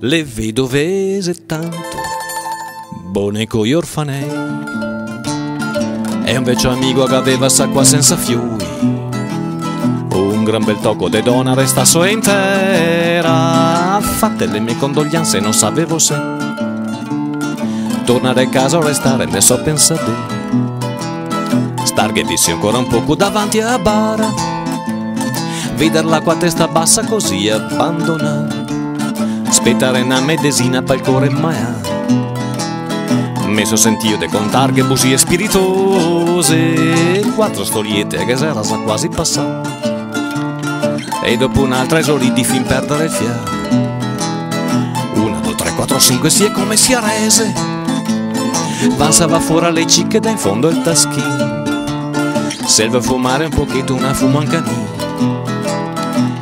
le vedovese tanto, buone coi orfanei, e un vecchio amico che aveva s'acqua senza fiori, un gran bel tocco de donna resta so intera, fatte le mie condoglianze non sapevo se tornare a casa o restare, ne so pensare, star che dissi ancora un poco davanti a bara, vederla qua a testa bassa così abbandonata, aspettare una medesina per il cuore mai ha. Mi so sentito di contar che bugie spiritose, 4 storiette che s'era quasi passata, e dopo un'altra esorì di fin perdere il fiato. 1, 2, 3, 4, 5, si è come si arrese, avanzava fuori le cicche da in fondo il taschino, serve a fumare un pochetto una fumancanina.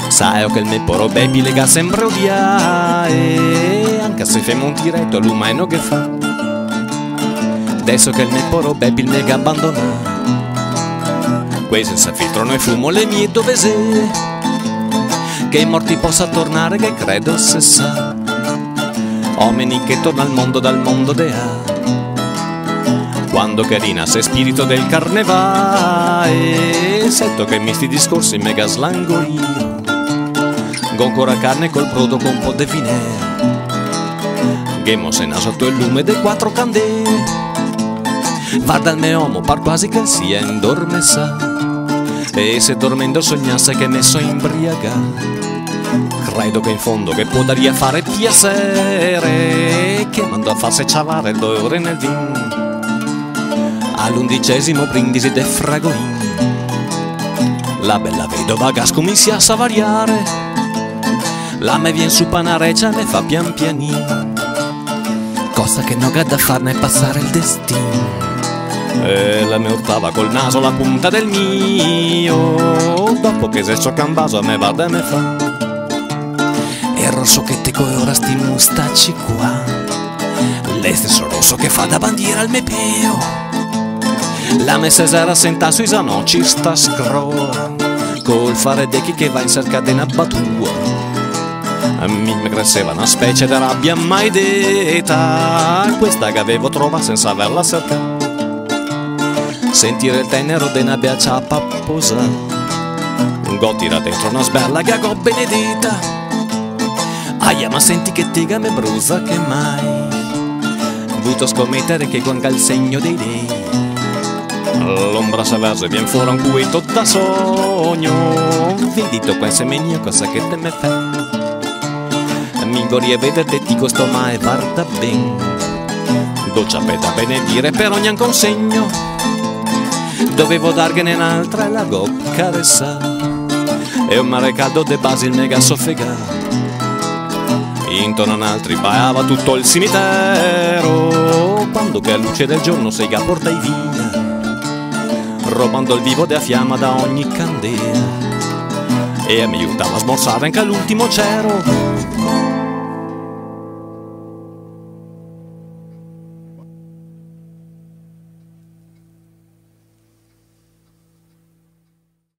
Sai che il mio poro baby lega sempre odiare, anche se fai un diretto l'umano che fa. Adesso che il mio poro baby il mega abbandona, quei senza filtro noi fumo le mie dove sei, che i morti possa tornare che credo se sa. Uomini che torna al mondo dal mondo de ha, quando carina sei spirito del carnevale, sento che mi sti discorsi mega slango io, con ancora carne col brodo con un po' di vinere, che mo se na sotto il lume dei 4 candele, guarda il mio uomo par quasi che sia indormessa, e se dormendo sognasse che me so imbriaga, credo che in fondo che può dargli a fare piacere, che mando a farsi ciavare 2 ore nel vin, all'11° brindisi de fragolin, la bella vedova gas comincia a savariare, la me vien su panareccia e me fa pian pianino, cosa che non ha da farne passare il destino, e la me urtava col naso la punta del mio, dopo che se so cambaso a me vada e me fa, e rosso che te coi ora sti mustacci qua, le stesso rosso che fa da bandiera al mio peo. La messa sera senta sui zanocci sta scrolla, col fare decchi che va in cerca di una battua. A me cresceva una specie di rabbia mai detta, questa che avevo trovato senza averla cercata. Sentire il tenero di una biaccia papposa, go tira dentro una sberla che go benedetta. Aia, ma senti che tiga me brusa che mai avuto scommettere che guanga il segno dei dei. L'ombra s'avversa e vien fuori un cuetto da sogno, vedito qua insieme cosa che te me fa. Mi vorrei vedere ti costo mai guarda ben, dolce peta benedire per ogni consegno, dovevo dargliene un'altra e la go caressa, e un mare caldo de Basil mega soffega. Intorno a un altri baiava tutto il cimitero, quando che a luce del giorno sei che portai via, robando il vivo della fiamma da ogni candela, e mi aiutava a smorzare anche all'ultimo cero.